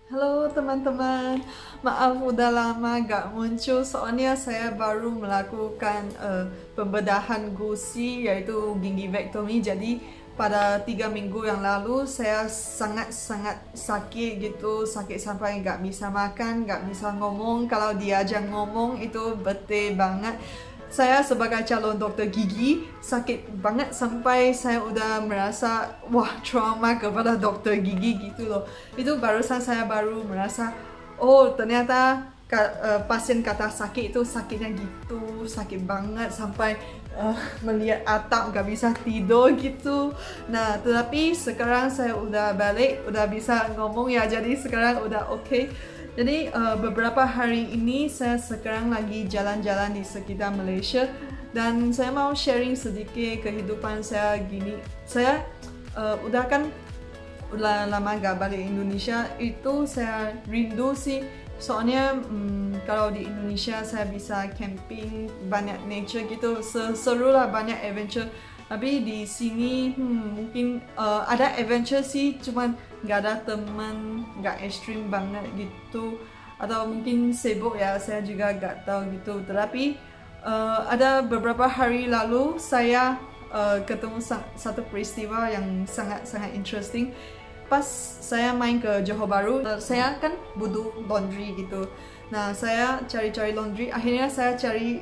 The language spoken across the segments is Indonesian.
Halo teman-teman, maaf udah lama gak muncul soalnya saya baru melakukan pembedahan gusi yaitu gingivectomy. Jadi pada 3 minggu yang lalu saya sangat-sangat sakit gitu, sakit sampai gak bisa makan, gak bisa ngomong. Kalau diajak ngomong itu bete banget. Saya sebagai calon dokter gigi sakit banget sampai saya udah merasa wah trauma kepada dokter gigi gitu loh. Itu barusan saya baru merasa oh ternyata pasien kata sakit itu sakitnya gitu, sakit banget sampai melihat atap gak bisa tidur gitu. Nah tetapi sekarang saya udah balik, udah bisa ngomong ya, jadi sekarang udah oke. Jadi beberapa hari ini saya sekarang lagi jalan-jalan di sekitar Malaysia dan saya mau sharing sedikit kehidupan saya gini. Saya udah lama gak balik Indonesia, itu saya rindu sih. Soalnya kalau di Indonesia saya bisa camping, banyak nature gitu, seru lah, banyak adventure. Tapi di sini mungkin ada adventure sih, cuman nggak ada teman, nggak ekstrim banget gitu. Atau mungkin sibuk ya, saya juga nggak tahu gitu. Tetapi ada beberapa hari lalu saya ketemu satu peristiwa yang sangat-sangat interesting. Pas saya main ke Johor Bahru, saya kan butuh laundry gitu. Nah, saya cari-cari laundry. Akhirnya saya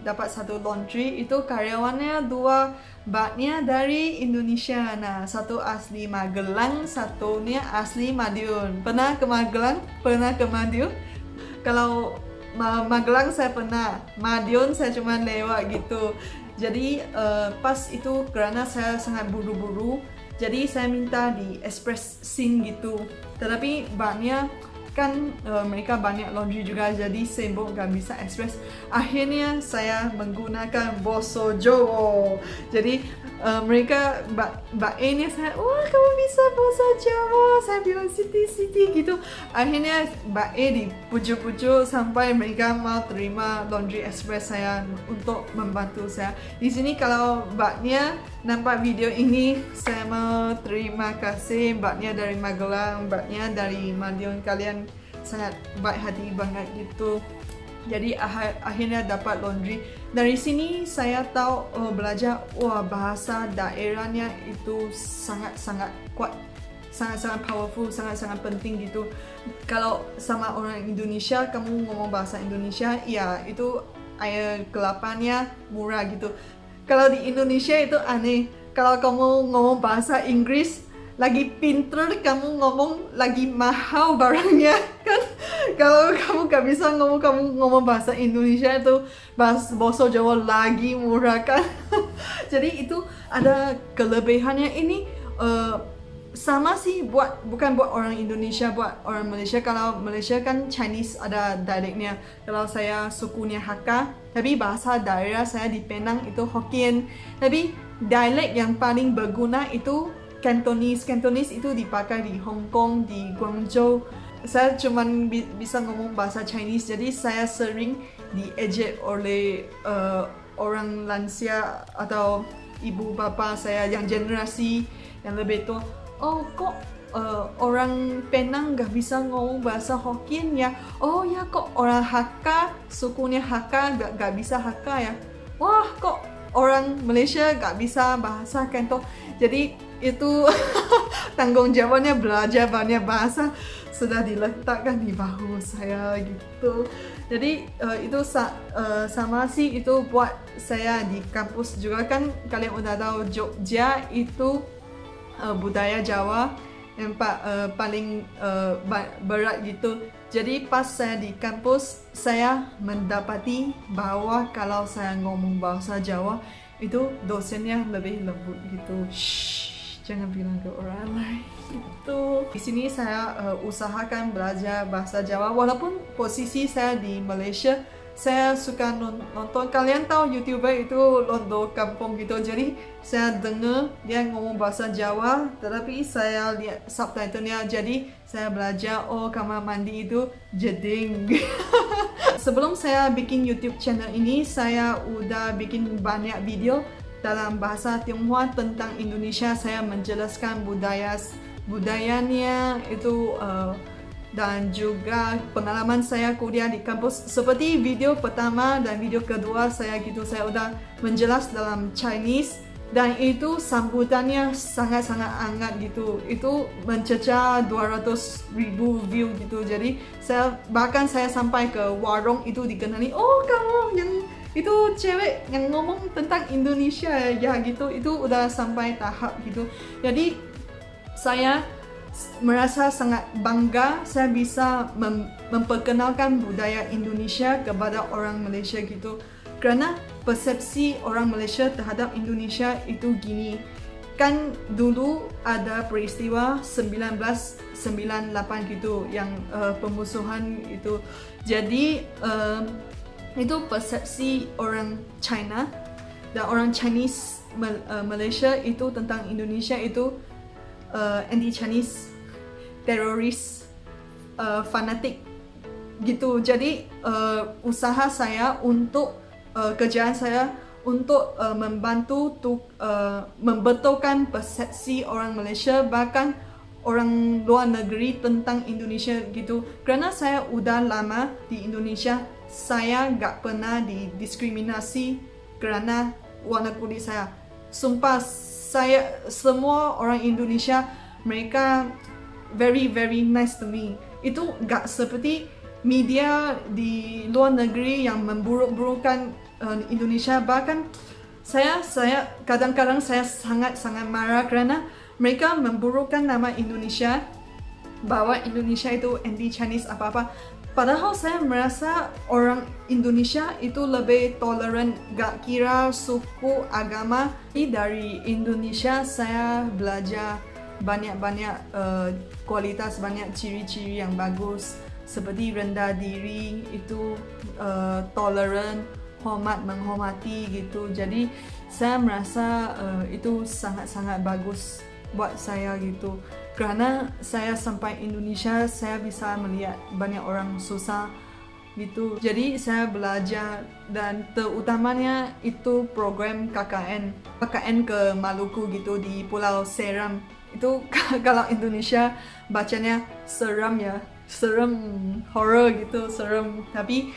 dapat satu laundry. Itu karyawannya dua, baknya dari Indonesia. Nah, satu asli Magelang, satunya asli Madiun. Pernah ke Magelang? Pernah ke Madiun? Kalau Magelang saya pernah, Madiun saya cuma lewat gitu. Jadi pas itu karena saya sangat buru-buru, jadi saya minta di express scene gitu. Tetapi baknya kan mereka banyak laundry juga, jadi sibuk gak bisa express. Akhirnya saya menggunakan bahasa Jawa. Jadi mereka mbak E nya saya, wah kamu bisa bahasa Jawa, saya bilang Siti gitu. Akhirnya mbak E dipujuk-pujuk sampai mereka mau terima laundry express saya untuk membantu saya. Di sini kalau mbaknya nampak video ini, saya mau terima kasih mbaknya dari Magelang, mbaknya dari Madiun, kalian sangat baik hati banget gitu. Jadi akhirnya dapat laundry. Dari sini saya tahu belajar wah bahasa daerahnya itu sangat-sangat kuat, sangat-sangat powerful, sangat-sangat penting gitu. Kalau sama orang Indonesia kamu ngomong bahasa Indonesia, ya itu air kelapanya murah gitu. Kalau di Indonesia itu aneh. Kalau kamu ngomong bahasa Inggris, lagi pinter kamu ngomong lagi mahal barangnya kan. Kalau kamu gak bisa kamu ngomong bahasa Indonesia itu bahasa Jawa lagi murah kan. Jadi itu ada kelebihannya ini. Sama sih bukan buat orang Indonesia, buat orang Malaysia. Kalau Malaysia kan Chinese ada dialeknya. Kalau saya sukunya Hakka, tapi bahasa daerah saya di Penang itu Hokkien. Tapi dialek yang paling berguna itu Cantonese. Cantonese itu dipakai di Hong Kong, di Guangzhou. Saya cuma bisa ngomong bahasa Chinese, jadi saya sering diejek oleh orang lansia atau ibu bapa saya yang generasi yang lebih tua. Oh kok orang Penang gak bisa ngomong bahasa Hokkien ya? Oh ya, kok orang Hakka, sukunya Hakka gak bisa Hakka ya? Wah, kok orang Malaysia gak bisa bahasa Canton? Jadi itu tanggung jawabnya belajar banyak bahasa sudah diletakkan di bahu saya gitu. Jadi itu sama sih, itu buat saya di kampus juga kan. Kalian udah tahu Jogja itu budaya Jawa yang paling berat gitu. Jadi pas saya di kampus, saya mendapati bahwa kalau saya ngomong bahasa Jawa itu dosennya lebih lembut gitu. Shh, jangan bilang ke orang lain gitu. Di sini saya usahakan belajar bahasa Jawa walaupun posisi saya di Malaysia. Saya suka nonton, kalian tahu YouTuber itu Londo Kampung gitu. Jadi saya dengar dia ngomong bahasa Jawa, tetapi saya lihat subtitlenya. Jadi saya belajar, oh kamar mandi itu jeding. Sebelum saya bikin YouTube channel ini, saya udah bikin banyak video dalam bahasa Tionghoa tentang Indonesia. Saya menjelaskan budayanya itu dan juga pengalaman saya kuliah di kampus. Seperti video pertama dan video kedua saya gitu, saya udah menjelas dalam Chinese dan itu sambutannya sangat-sangat hangat gitu. Itu mencecah 200,000 view gitu. Jadi bahkan saya sampai ke warung itu dikenali, oh kamu yang itu cewek yang ngomong tentang Indonesia ya gitu. Itu udah sampai tahap gitu. Jadi saya merasa sangat bangga saya bisa memperkenalkan budaya Indonesia kepada orang Malaysia gitu. Karena persepsi orang Malaysia terhadap Indonesia itu gini, kan dulu ada peristiwa 1998 gitu yang pemusuhan itu. Jadi itu persepsi orang China dan orang Chinese Malaysia itu tentang Indonesia itu anti-Chinese, teroris, fanatik gitu. Jadi usaha saya untuk kerjaan saya untuk membantu membetulkan persepsi orang Malaysia bahkan orang luar negeri tentang Indonesia gitu. Kerana saya udah lama di Indonesia, saya gak pernah didiskriminasi kerana warna kulit saya. Sumpah, semua orang Indonesia, mereka very nice to me. Itu gak seperti media di luar negeri yang memburuk-burukkan Indonesia. Bahkan saya kadang-kadang saya sangat marah kerana mereka memburukkan nama Indonesia, bahwa Indonesia itu anti-Chinese apa-apa. Padahal saya merasa orang Indonesia itu lebih toleran, gak kira suku, agama. Dari Indonesia saya belajar banyak kualitas, banyak ciri-ciri yang bagus, seperti rendah diri, itu toleran, hormat, menghormati gitu. Jadi saya merasa itu sangat-sangat bagus buat saya gitu. Kerana saya sampai Indonesia, saya bisa melihat banyak orang susah gitu. Jadi saya belajar, dan terutamanya itu program KKN ke Maluku gitu di Pulau Seram. Itu kalau Indonesia bacanya seram ya, serem, horror gitu, serem. Tapi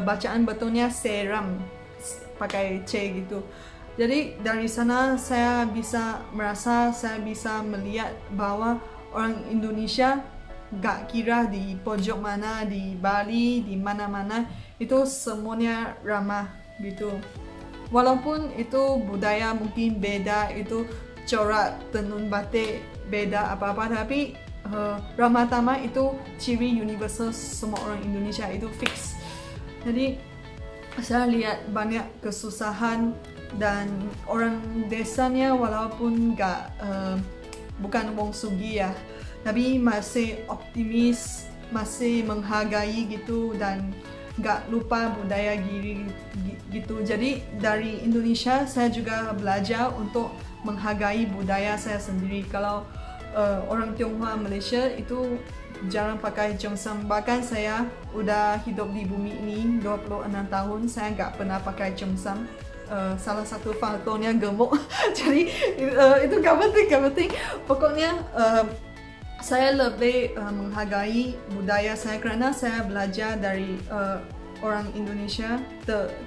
bacaan betulnya Seram, pakai C gitu. Jadi dari sana saya bisa melihat bahwa orang Indonesia gak kira di pojok mana, di Bali, di mana-mana, itu semuanya ramah gitu. Walaupun itu budaya mungkin beda, itu corak tenun batik beda apa-apa, tapi ramah tamah itu ciri universal semua orang Indonesia, itu fix. Jadi saya lihat banyak kesusahan dan orang desanya walaupun bukan wong sugi ya, tapi masih optimis, masih menghargai gitu, dan gak lupa budaya diri gitu. Jadi dari Indonesia saya juga belajar untuk menghargai budaya saya sendiri. Kalau orang Tionghoa Malaysia itu jarang pakai cheongsam. Bahkan saya udah hidup di bumi ini 26 tahun, saya gak pernah pakai cheongsam. Salah satu faktornya gemuk. Jadi itu gak penting. Pokoknya saya lebih menghargai budaya saya kerana saya belajar dari orang Indonesia,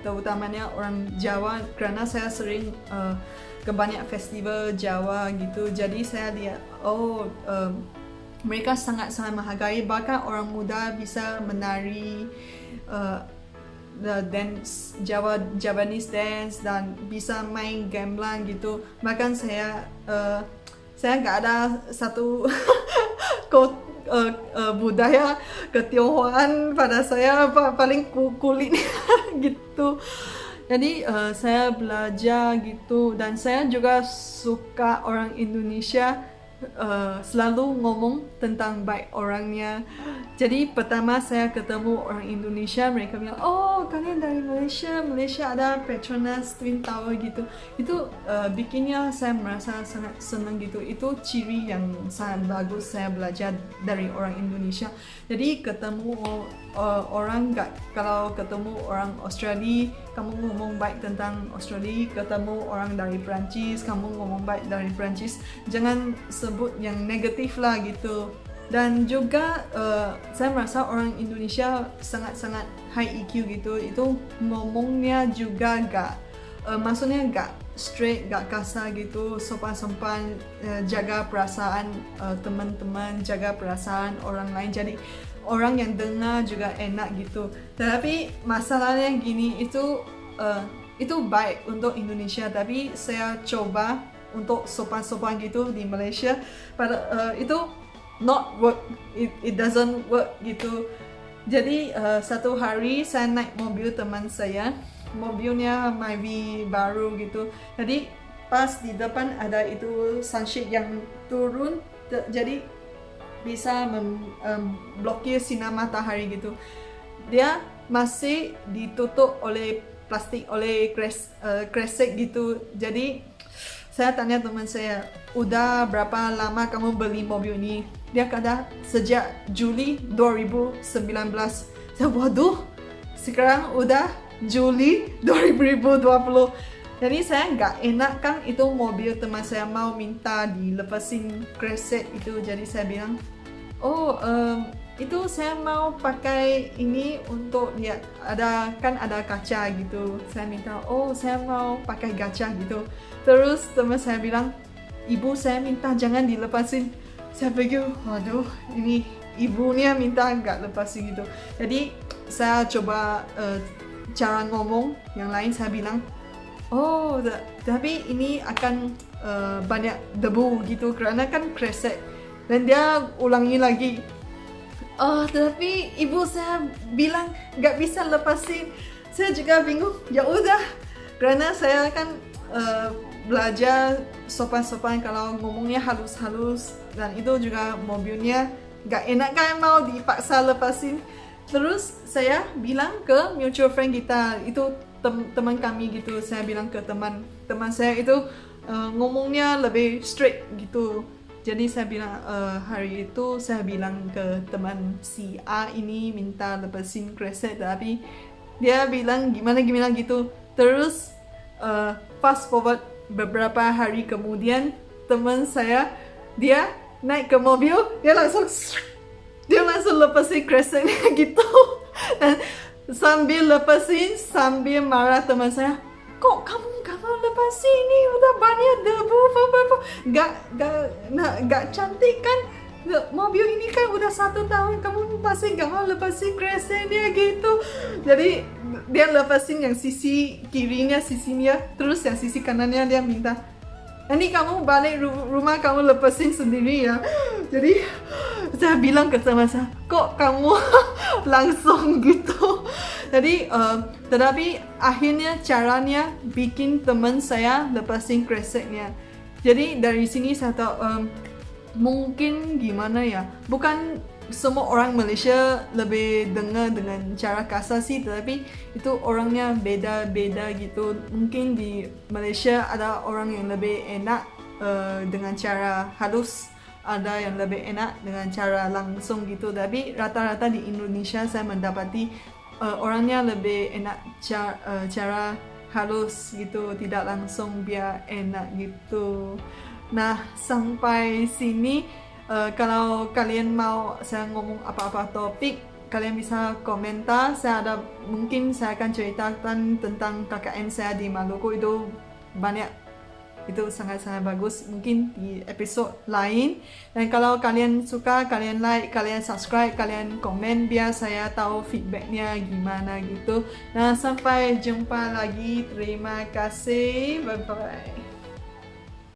terutamanya orang Jawa, kerana saya sering ke banyak festival Jawa gitu. Jadi saya lihat mereka sangat-sangat menghargai, bahkan orang muda bisa menari the dance, Javanese dance, dan bisa main gamelan gitu. Bahkan saya nggak ada satu budaya ketionghoaan pada saya, paling kulit gitu. Jadi saya belajar gitu, dan saya juga suka orang Indonesia selalu ngomong tentang baik orangnya. Jadi pertama saya ketemu orang Indonesia, mereka bilang, oh kalian dari Malaysia ada Petronas Twin Tower gitu. Itu bikinnya saya merasa sangat senang gitu. Itu ciri yang sangat bagus saya belajar dari orang Indonesia. Jadi ketemu kalau ketemu orang Australia, kamu ngomong baik tentang Australia. Ketemu orang dari Perancis, kamu ngomong baik dari Perancis. Jangan sebut yang negatif lah gitu. Dan juga saya merasa orang Indonesia sangat-sangat high EQ gitu. Itu ngomongnya juga maksudnya gak straight, gak kasar gitu, sopan-sopan, jaga perasaan teman-teman, jaga perasaan orang lain. Jadi orang yang dengar juga enak gitu. Tapi masalahnya gini, itu baik untuk Indonesia, tapi saya coba untuk sopan-sopan gitu di Malaysia, itu not work, it doesn't work gitu. Jadi satu hari saya naik mobil teman saya, mobilnya Myvi baru gitu. Jadi pas di depan ada itu sunshade yang turun, jadi bisa blokir sinar matahari gitu. Dia masih ditutup oleh plastik, oleh kresek gitu. Jadi saya tanya teman saya, udah berapa lama kamu beli mobil ini? Dia kata sejak Juli 2019. Saya waduh, sekarang udah Juli 2020. Jadi saya nggak enak kan, itu mobil teman saya mau minta dilepasin kresek itu. Jadi saya bilang, itu saya mau pakai ini untuk lihat, ada kaca gitu. Saya minta, saya mau pakai kaca gitu. Terus teman saya bilang, ibu saya minta jangan dilepasin. Saya pikir, waduh, ini ibunya minta nggak lepasin gitu. Jadi saya coba cara ngomong yang lain. Saya bilang, tapi ini akan banyak debu gitu karena kan kresek. Dan dia ulangi lagi, tapi ibu saya bilang nggak bisa lepasin. Saya juga bingung. Ya udah, karena saya kan belajar sopan-sopan, kalau ngomongnya halus-halus, dan itu juga mobilnya nggak enak kan mau dipaksa lepasin. Terus saya bilang ke mutual friend kita, itu teman kami gitu. Saya bilang ke teman saya itu ngomongnya lebih straight gitu. Jadi saya bilang, hari itu saya bilang ke teman si A ini minta lepasin kresek, tapi dia bilang gimana gitu. Terus fast forward beberapa hari kemudian, teman saya dia naik ke mobil, dia langsung lepasin kreseknya gitu. Dan sambil lepasin, sambil marah teman saya, kok kamu gak mau lepasin, ini udah banyak debu, gak cantik kan, mobil ini kan udah 1 tahun, kamu masih gak mau lepasin kreseknya gitu. Jadi dia lepasin yang sisi kirinya, sisinya, terus yang sisi kanannya dia minta, nanti kamu balik rumah kamu lepasin sendiri ya. Jadi saya bilang ke teman saya, kok kamu langsung gitu. Jadi tetapi akhirnya caranya bikin teman saya lepasin kreseknya. Jadi dari sini saya tahu mungkin gimana ya, bukan semua orang Malaysia lebih dengar dengan cara kasar sih, tetapi itu orangnya beda-beda gitu. Mungkin di Malaysia ada orang yang lebih enak dengan cara halus, ada yang lebih enak dengan cara langsung gitu. Tapi rata-rata di Indonesia saya mendapati orangnya lebih enak cara halus gitu, tidak langsung, biar enak gitu. Nah, sampai sini kalau kalian mau saya ngomong apa-apa topik, kalian bisa komentar. Mungkin saya akan ceritakan tentang KKN saya di Maluku, itu banyak, itu sangat-sangat bagus, mungkin di episode lain. Dan kalau kalian suka, kalian like, kalian subscribe, kalian komen, biar saya tahu feedbacknya gimana gitu. Nah, sampai jumpa lagi, terima kasih, bye bye.